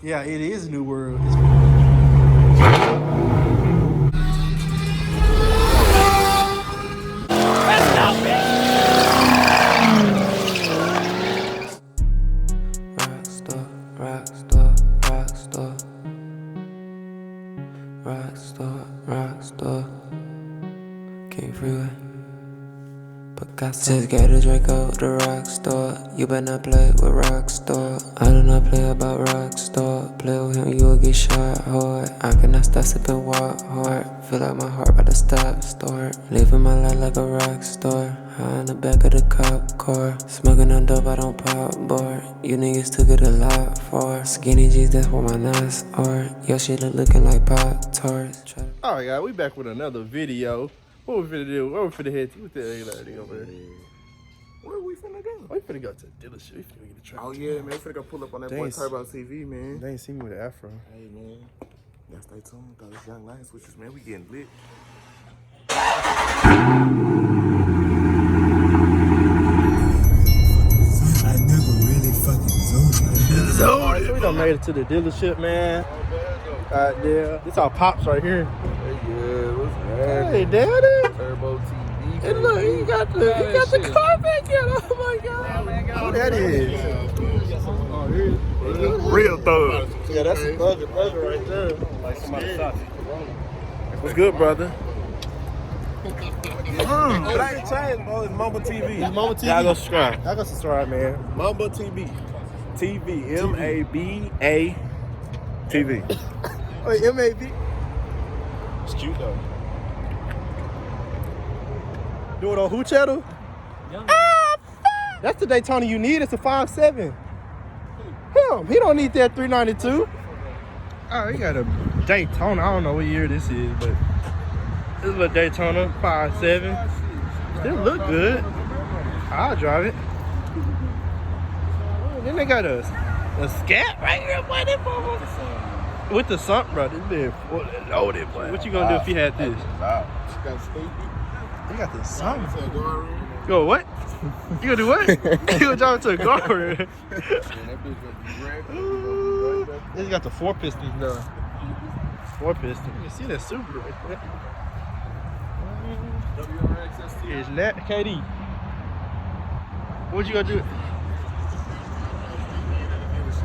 Yeah, it is a new world. Rockstar, kingfreeway. Picasso. Just get a Draco, the rockstar. You better not play with rockstar. I do not play about rockstar. Play with him, you will get shot hard. I cannot stop sipping walk hard. Feel like my heart about to start. Living my life like a rock star. High in the back of the cop car. Smoking on dope, I don't pop bar. You niggas took it a lot far. Skinny jeans, that's what my nuts are. Your shit looking like Pop-Tarts. Alright, guys, we back with another video. What we finna do? Where we finna head to? What the hell over there? Where we finna go? We finna go to the dealership. We finna get the truck. Oh yeah, man. We finna go pull up on that boy Turbo TV, man. They ain't seen me with an afro. Hey, man. Y'all stay tuned. Thought this young line switches, man. We getting lit. I never really fucking zoomed. Alright, so we done made it to the dealership, man. Right there. This our pops right here. Hey, what's that? Hey, daddy. Turbo TV. Hey, look, he got the car back here. Oh my god. Oh, that is. Real thug. Yeah, that's a thug right there. Like somebody shot you. What's good, brother? But I ain't changed, bro. It's Mamba TV. It's Mamba TV. Y'all go subscribe. Y'all go subscribe, man. Mamba TV. TV. M-A-B-A TV. Wait, M-A-B? It's cute, though. Do it on who channel? That's the Daytona you need. It's a 5.7. Him, he don't need that 392. Oh, he got a Daytona. I don't know what year this is, but this is a Daytona 5.7. Still look good. I'll drive it. Oh, then they got a scat right here, boy. That motherfucker. With the sun, bro. This been loaded, boy. What you gonna do if you had this? You got the sun. Go what? You gonna do what? You gonna drive it to a guard? This got the 4 pistons though. 4 pistons. You can see that super right there. Is that KD? What you gonna do?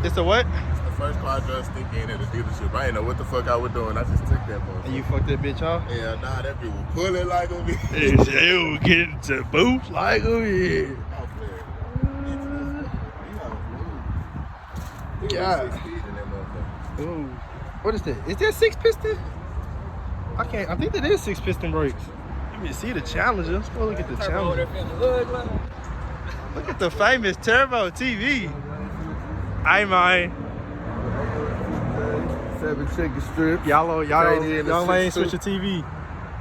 It's a what? It's the first car I just stick in at the dealership. I ain't know what the fuck I was doing. I just took that motherfucker. And you fucked that bitch off? Yeah, nah, that bitch was pulling like a bitch. It was getting to boots like a bitch. Yeah. Ooh. What is that? Is that 6 piston? I think that is 6 piston brakes. Let me see the Challenger. Let's go look at the Challenger. Look at the famous Turbo TV. I mind. 7 chicken strips. Y'all ain't switch your TV.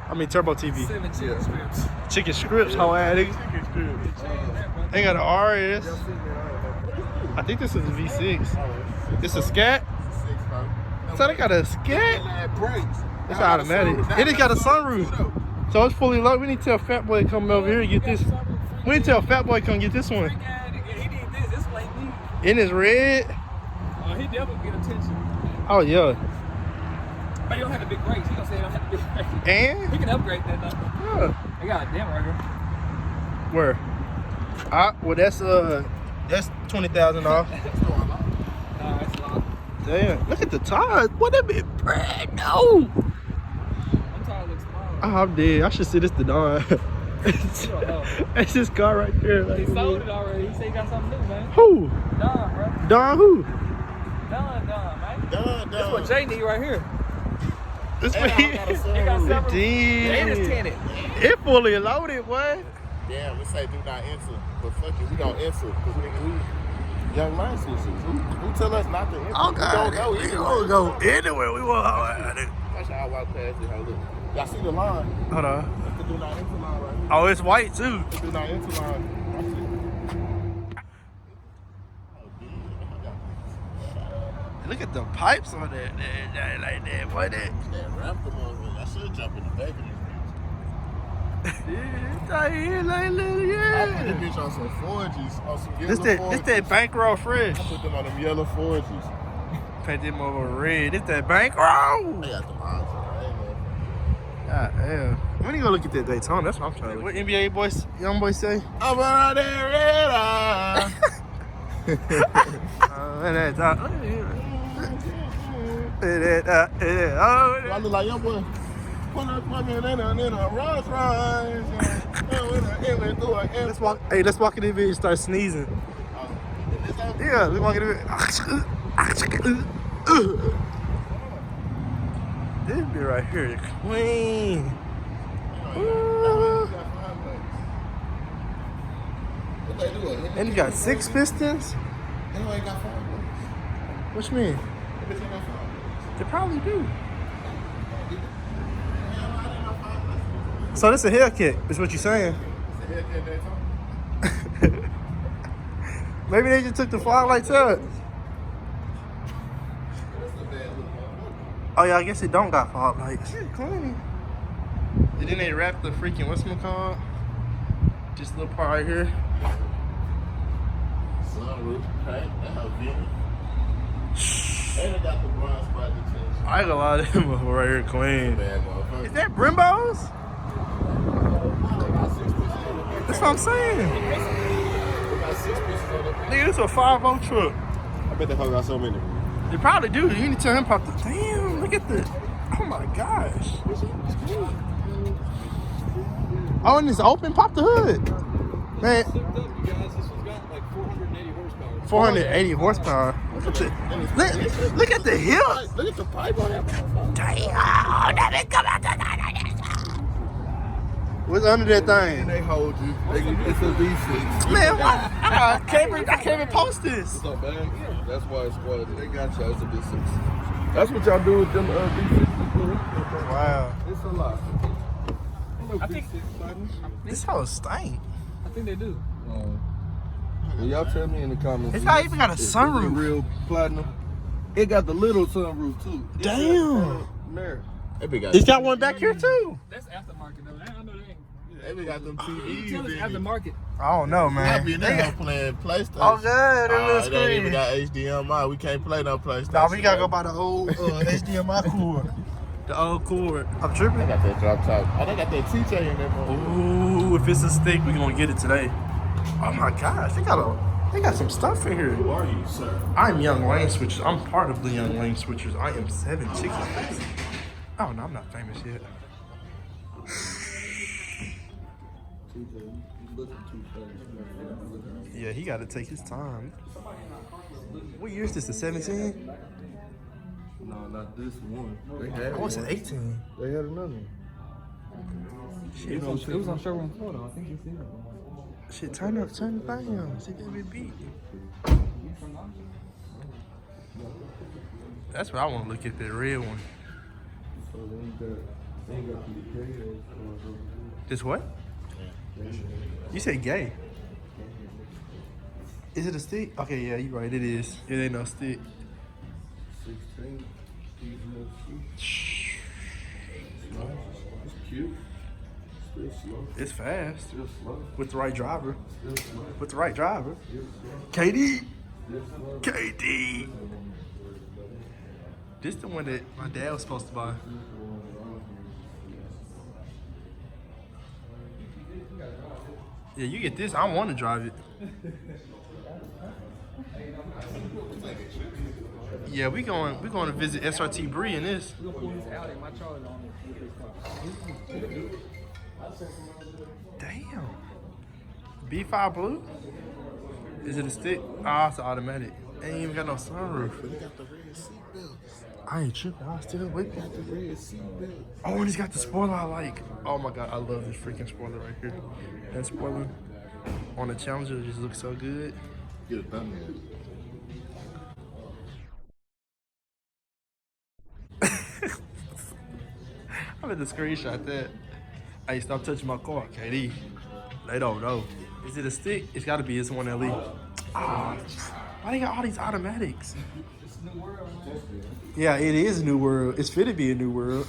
I mean Turbo TV. 7 chicken strips. Chicken strips, how at it. They got an RS. I think this is a V6. It's a scat. So they got a scat. It's automatic. It just got a sunroof. So it's fully loaded. We need to tell Fat Boy to come over here and get this. We need to tell Fat Boy to come get this one. And it's red. He definitely get attention. Oh yeah. But you don't have the big brakes. He gonna say you don't have the big brakes. And He can upgrade that though. yeah. They got a damn right Where? Well that's $20,000 off. Nah, that's a lot. Damn. Look at the tires. What that be brand new. I'm tired looks small. Oh, I'm dead. I should see this to Don. It's this car right there. Like, He sold it already. He said he got something new, man. who? Don, bro. Don who? Don, man. Done. That's what Jay need right here. This And I way. got a They got several. Damn. And it's tinted. It fully loaded, boy. Damn, we say do not enter. But fuck it, we gonna enter. Because we young line switches. Who tell us not to enter? Oh, We God. don't know We anyway. gonna go anywhere we want. Watch how I walk past it. How it look. Y'all see the line? Hold on. That's the do not enter line right here. Oh, it's white, too. The do not enter line. Watch it. Look at the pipes on that like that, boy. That. That wrap them on. I should jump in the back of this bitch. Yeah, I put this bitch on some 4Gs, on some yellow This 4Gs. that bankroll fresh. I put them on them yellow 4Gs. Paint them over red. This that bankroll. I got the eyes. God damn. When you go look at that Daytona, that's what I'm trying to. What NBA boys, young boys say? I'm out there red eye. I look like your boy. Put me in a Rolls Royce. Let's walk in the video and start sneezing. Yeah, let's walk in the video. This be right here, clean. And you got 6 pistons? What you mean? They probably do. So this a hellcat, is what you're saying? Maybe they just took the fog lights out. Oh yeah, I guess it don't got fog lights. Shit, clean. And then they wrapped the freaking whatchamacallit? This little part right here. Sunroof, okay? That how Vinny. And they got the blind spot detection. I ain't gonna lie to them motherfuckers right here clean. Bad motherfucker. Is that Brembos? That's what I'm saying. Nigga, this is a 5.0 truck. I bet they got so many. They probably do. You need to tell him pop the. Damn, look at the. Oh my gosh. Oh, and it's open. Pop the hood. Man. Souped up, you guys. This one's got like 480 horsepower. 480 horsepower. Look at the. Look at the hill. Look at the pipe on that. Damn. That bitch come out the. What's under that thing? They hold you. It's a V6. Man, what? I can't even post this. It's not bad. That's why it's quality. They got you as a V6. That's what y'all do with them V6s. Wow. It's a lot. I think This hoe stank. I think they do. Well, y'all tell me in the comments. It's not even got a sunroof. Is it real platinum? It got the little sunroof too. Damn. Mirror. It's got one back here too. That's aftermarket though. I know they ain't. They got them TVs. Tell us aftermarket. I don't know, I man. be in there playing PlayStation. Oh, good. That little They ain't even screen. got HDMI. We can't play no PlayStation. Nah, we gotta go by the old HDMI cord. The old cord. I'm tripping. They got that drop top. Oh, they got that TJ in there. Ooh, if it's a stick, we gonna get it today. Oh my gosh, they got some stuff in here. Who are you, sir? I'm Young Lane Switchers. I'm part of the Young Lane Switchers. I am 7 Chicken Face. Oh no, I'm not famous yet. Yeah, he gotta take his time. What year is this? The 17? No, not this one. They had Oh, it's an one. 18. They had another one. Shit, It was on showroom floor though. I think you seen it. shit, turn the thing on. See that big beat. That's what I want to look at, that red one. So they ain't got the This what? You said gay. Is it a stick? Okay, yeah, you're right, it is. It ain't no stick. 16. Slow. It's cute. Still slow. It's fast. Still slow. With the right driver. Still slow. With the right driver. Still slow. KD. Still slow. KD. This the one that my dad was supposed to buy. Yeah, you get this. I want to drive it. Yeah, we going to visit SRT Bree in this. We're gonna pull this out in my Charlie on it. Damn. B5 blue? Is it a stick? Ah, it's an automatic. Ain't even got no sunroof. They got the red seatbelts. I ain't tripping. I still wait. Got the red seatbelts. Oh, and it's got the spoiler I like. Oh my god, I love this freaking spoiler right here. That spoiler on the Challenger just looks so good. Get it done, man. I'm gonna screenshot that. Hey, stop touching my car, KD. They don't know. Is it a stick? It's gotta be. It's one LE. Ah, why they got all these automatics? Yeah, it is a new world. It's fit to be a new world.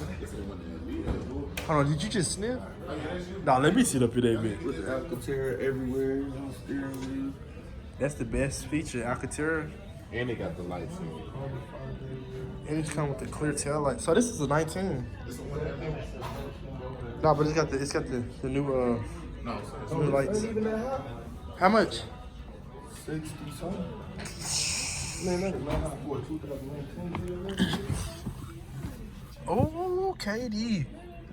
Hold on, did you just sniff? Nah, let me sit up in that bit. With the Alcantara everywhere on steering wheel. That's the best feature, Alcantara. And they got the lights in it. And it's come with the clear tail light. So this is a 19. No, but it's got the new new lights. How much? 60 something. Man, that's not for 2019. Oh, KD.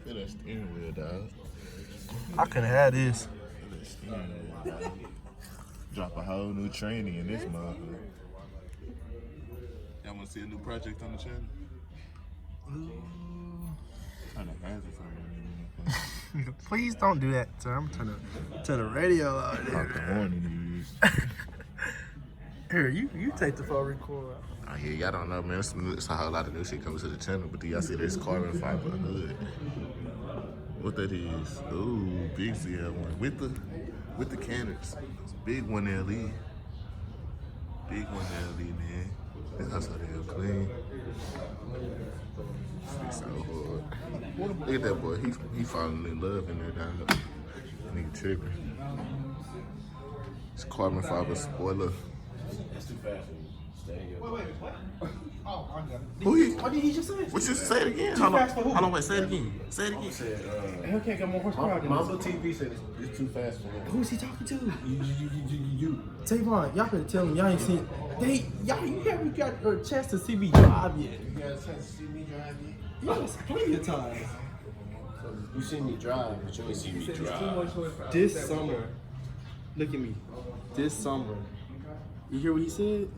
Feel that steering wheel, dog. I could have had this. Feel that steering wheel, dog. Drop a whole new training in this motherfucker. Y'all want to see a new project on the channel? Kind of has it for Please don't do that, sir. I'm trying to turn the radio out there. Here, you take the phone record. Oh yeah, y'all don't know, man. It's a whole lot of new shit coming to the channel. But do y'all see this carbon fiber hood? What that is? Ooh, big CL one with the cannons. It's a big 1LE. Big 1LE, man. This house so damn clean. It's so hard. Look at that boy. He falling in love in there, dog. Nigga tripping. It's carbon fiber spoiler. That's too fast for you. Stay here. Who he? What did he just say? What you say it again? Hold on, wait, say it again. Say it again. Said, Hellcat got more horsepower than Mama this. TV said it's too fast for him. Who's he talking to? You. Tavon, y'all better tell him y'all ain't seen. You haven't got a chance to see me drive yet. You got a chance to see me drive yet? Yes, plenty of times. You see me drive, but you ain't see me drive. This summer, look at me. This summer, you hear what he said?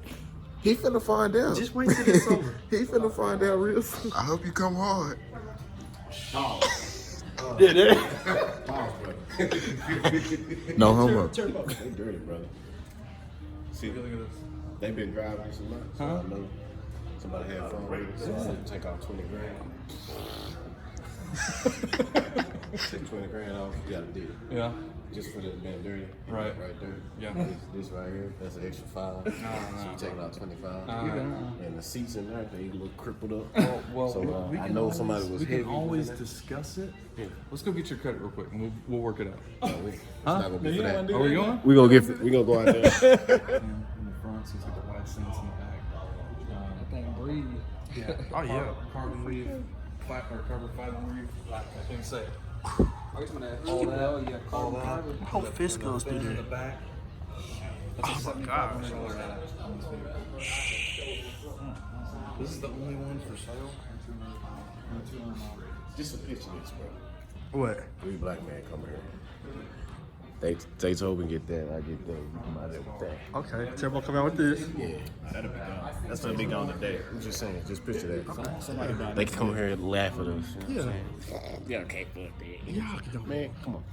He finna find out. Just wait till this summer. He finna find out real soon. I hope you come hard. Yeah, that. No homo. They dirty, brother. See, they've been driving this a lot, so I know somebody had phone ratings, so take off 20 grand. Take 20 grand off, you gotta do it. Yeah. Just for the being dirty. Right. Right there. Yeah. This right here, that's an extra 5. So you take it out 25. And the seats in there, they look crippled up. Well, So I know somebody was we heavy. can always discuss it. Yeah. Let's go get your credit real quick, and we'll work it out. It's not gonna be for that. Are we going? We gonna go out there. In the front, so it's like the wide seats in the back. That thing breathe. Yeah. Oh, yeah. Carbon weave, flat or carbon fiber weave. I think say. All that, all that. Whole fist goes through there. The back. Oh my gosh. This is the only one for sale. Just a picture of this, bro. What? 3 black men come here. They told me get that, I get that. You come out there with that. Okay, Turbo come out with this. Yeah, that'll be gone. That's gonna be gone today. I'm just saying, just picture that. They can come here and laugh at us. Yeah. Yeah, okay, fuck that. Yeah, Man, come on.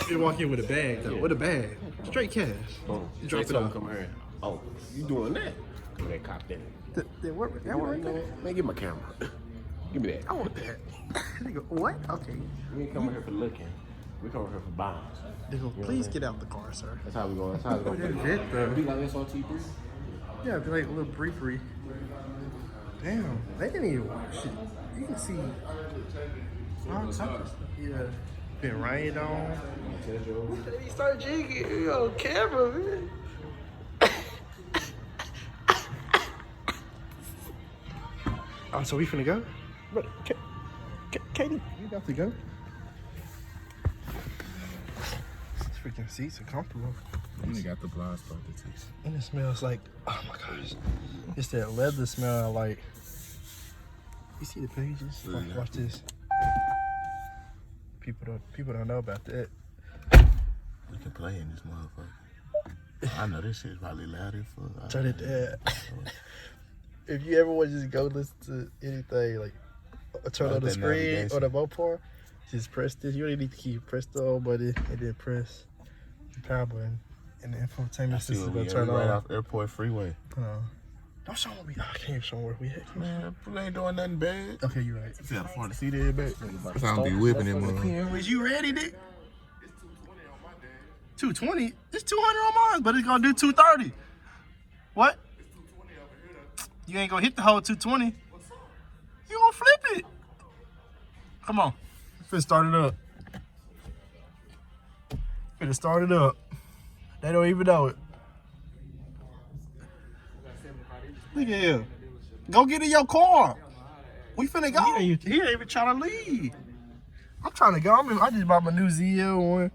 you walk in with a bag though. With a bag. Straight cash. Boom. You drop They it told off. me come here. Oh, you doing that? Come here, cop that. They work. You know, man, give my camera. Give me that. I want that. They go, what? Okay. We ain't coming here for looking. We coming here for bombs. They go, please get out the car, sir. That's how we going. That's how we going. That's it, though. Be like SRT3. Yeah, be like a little briefery. Damn, they didn't even wash it. You can see all types of stuff. Yeah, been rained on. He started jigging on camera, man. Oh, so we finna go? But, Katie, you got to go. These freaking seats are comfortable. You got the blind spot detection. And it smells like, oh my gosh. It's that leather smell I like. You see the pages? Watch this. People don't know about that. We can play in this motherfucker. I know this shit's probably loud as fuck. Turn it down. If you ever want to just go listen to anything, like turn on the screen or the Mopar, just press this. You don't need to keep press the on button and then press the power button. And the infotainment system will turn right on. off Airport Freeway. Don't show me. I can't show where we at. Man, we ain't doing nothing bad. Okay, you're right. See how the front seat is back? That's how I'm be whipping them motherfuckers. Was you ready, Dick? 220? It's 200 on mine, but it's gonna do 230. What? You ain't gonna hit the whole 220. You gonna flip it. Come on. Finna start it up. Finna start it up. They don't even know it. Look at him. Go get in your car. We finna go. He ain't even trying to leave. I'm trying to go. I just bought my new ZL one.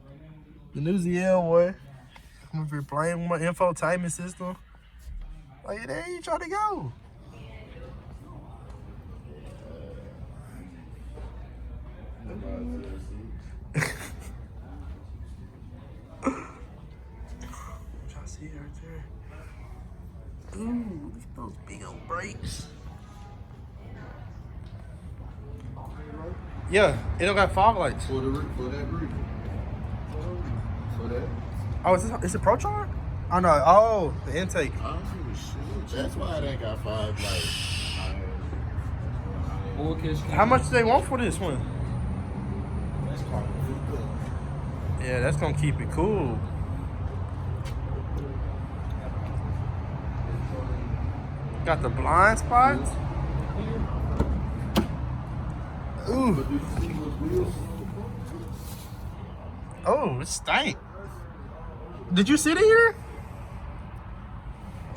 The new ZL one. I'm over here playing with my infotainment system. Like, there you trying to go. Y'all see it right there? Ooh, those big old brakes. Yeah, it don't got fog lights. For that roof. For that. Oh, is it Pro Charge? Oh no, oh, the intake. Oh shit. That's why they got 5 lights. How much do they want for this one? Yeah, that's gonna keep it cool. Got the blind spots. Ooh. Oh, it stank. Did you sit in here?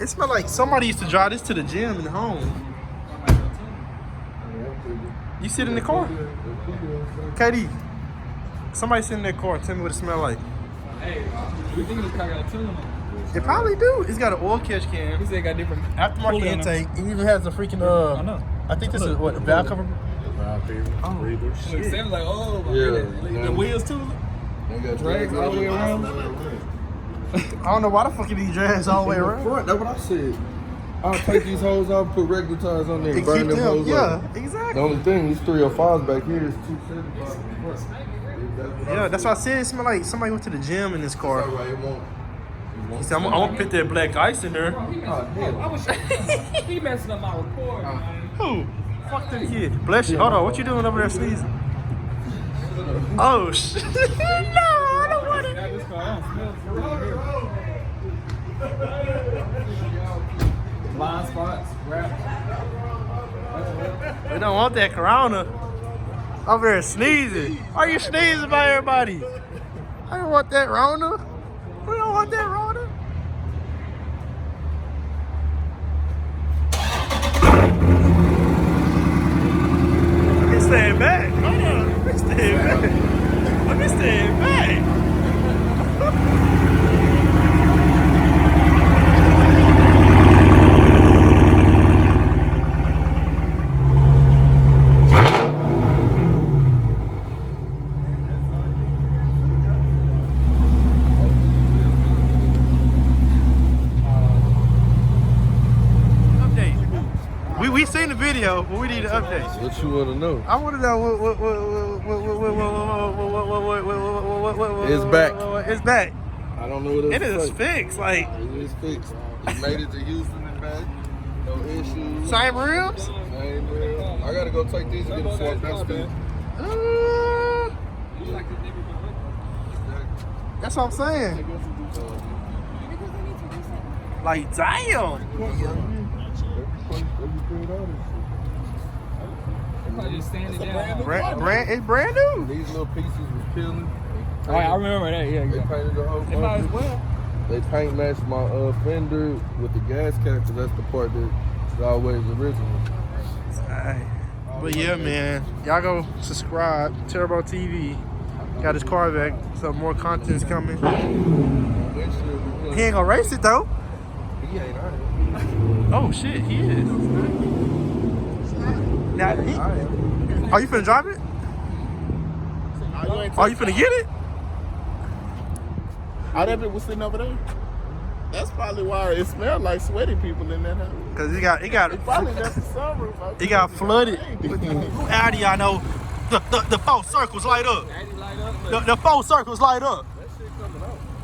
It smelled like somebody used to drive this to the gym and home. You sit in the car? KD, somebody sit in that car. Tell me what it smell like. Hey, we think this car got a tune on it. It probably do. It's got an oil catch can. He said it got different Aftermarket intake. It even has a freaking I know. I think this is what, a valve cover? Breathers. It sounds like, oh my Yeah. goodness. The wheels too. They got Drags all the way around. I don't know why the fuck you need drags all the way around. Front, that's what I said. I'll take these hoes off, put regular tires on there, and And burn keep them them. hoes Yeah, up. The exactly. only thing, these 305s back here is 275. Yeah, that's why I said it smelled like somebody went to the gym in this car. Alright, it won't. He said, I'm gonna put that black ice in there. He messing up my report, man. Who? Fuck that kid. Bless you. Hold on, what you doing over there sneezing? Oh, shit. No, I don't want it. Got this car on. Smells really good. Blind spots, wrap. We don't want that corona. Over here sneezing. Why are you sneezing by everybody? I don't want that Rona. We don't want that Rona. Let me stand back. Hold on. Let me stand back. Let me stand back. We seen the video, but we need an update. What you want to know? I want to know what It's back. It's back. I don't know what It else is to say. fixed. Like It is fixed. It made it to Houston and back. No issues. same rims. Same real. I gotta go take these and get them swapped out still. That's what I'm saying. Like damn. Probably just sanded down. It's brand new. These little pieces was peeling. Oh, I remember that. Yeah, They painted the whole They might as bumper. well. They paint matched my fender with the gas cap because that's the part that's always original. Alright. But yeah, man, y'all go subscribe. Turbo TV. Got his car back. Some more content's coming. He ain't gonna race it though. He ain't on it. Oh shit, he is. Now, are you finna drive it? Are you finna get it? Oh, that bitch was sitting over there. That's probably why it smelled like sweaty people in that house. Cause it Probably left the sunroof open. it got flooded. Audi, I know. The 4 circles light up. The 4 circles light up.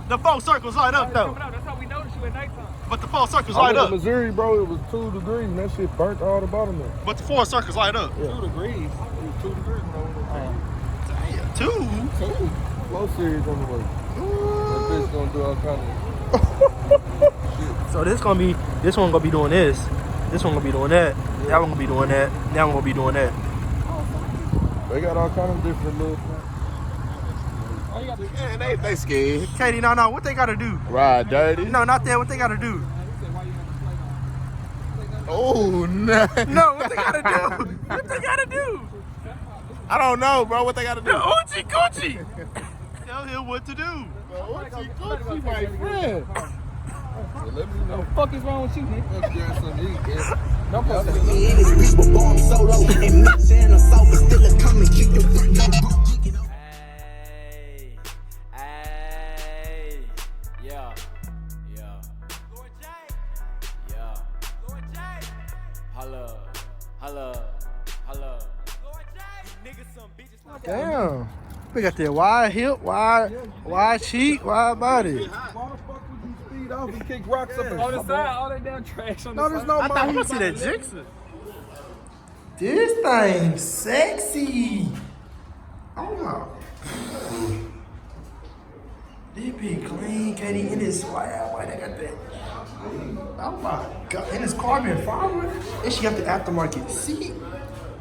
The 4 circles light up though. That's how we noticed you at nighttime. But the 4 circles I light went to up. Missouri, bro. It was 2 degrees and that shit burnt all the bottom of it. But the 4 circles light up. 2 degrees. It was 2 degrees, bro. Damn, 2. Flow series on the way. That bitch gonna do all kind of. So this one gonna be doing this. This one gonna be doing that. That one gonna be doing that. That one gonna be doing that. They got all kind of different little Man, they scared. Katie, no, what they gotta do? Ride dirty. No, not that. What they gotta do? Oh, no. No, what they gotta do? What they gotta do? I don't know, bro. What they got to do? Oochie coochie. Tell him what to do. Gucci, my friend. Let me know. What the fuck is wrong with you, nigga? Let's get something to eat, man. No fuck. Hey, yeah. Holla. Damn. We got that wide hip, wide cheek, wide body. Why the fuck would you speed off and kick rocks up On the side, all that damn trash on the No, side. there's no I thought you see that Jixon. This thing sexy. Oh no. This be clean, Katie, in his swag. Why they got that? Oh my god, and it's carbon fiber. And she got the aftermarket seat.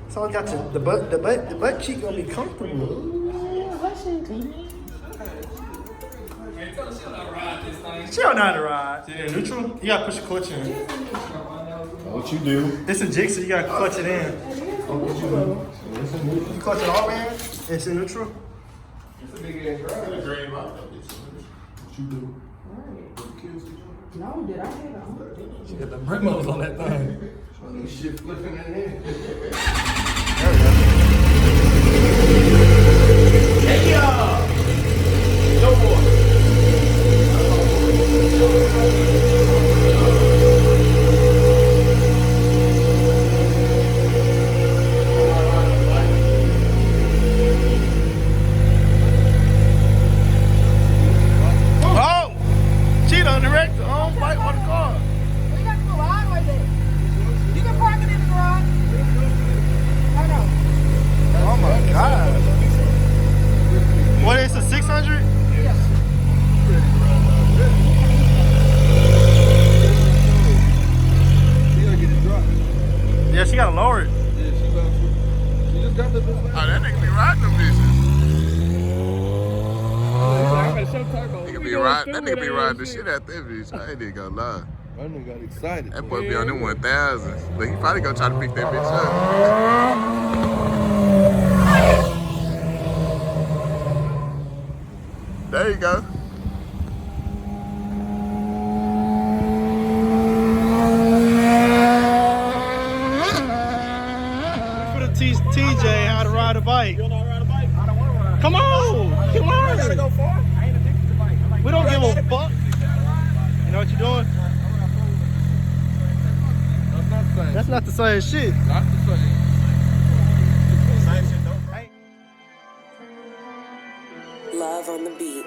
So it got the butt cheek gonna be comfortable. Ooh, that shit clean. She don't know how to ride. Is it in neutral? You gotta push the clutch in. What you do? It's a jigsaw, you gotta clutch it in. You clutch it all in? It's in neutral? It's a big ass drive. What you do? No, did I have it on? She got the Bremos on that thing. Shit flipping in here. Oh! She done direct her own bike on the car. We got the garage right there. You can park it in the garage. I know. Oh my god. What is a 600? She gotta get it dropped. Yeah, she gotta lower it. Yeah, she just got the Oh, that nigga be riding them bitches. Nigga be riding. That nigga be riding the shit out that bitch. I ain't even gonna lie. That nigga got excited. That boy be on them 1000s. But he probably gonna try to pick that bitch up. There you go. For the TJ how to ride a bike. You don't know how to ride a bike? I don't want to ride. Come on, come on. Gotta go far? I ain't addicted to bike. We don't give a fuck. You know what you're doing? That's not the same. That's not the same shit. Not the same. Love on the beat.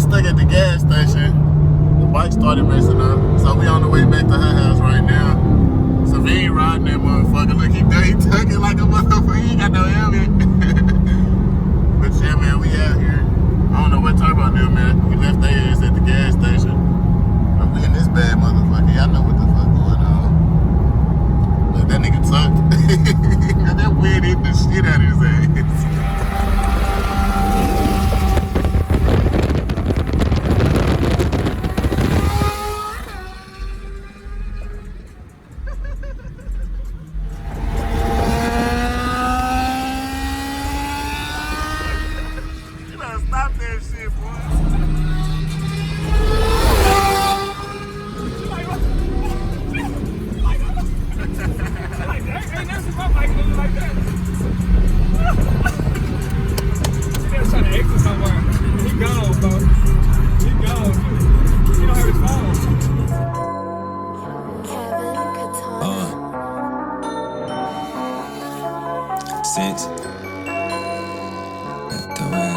Stuck at the gas station. The bike started messing up. So we on the way back to her house right now. So we ain't riding that motherfucker. Look, he tucking like a motherfucker. He ain't got no helmet. But yeah, man, we out here. I don't know what turbo do, man. We left their ass at the gas station. But we in this bad motherfucker. Y'all know what the fuck going on. Look, that nigga tucked. Got that wind hitting the shit out of his ass. sense. The way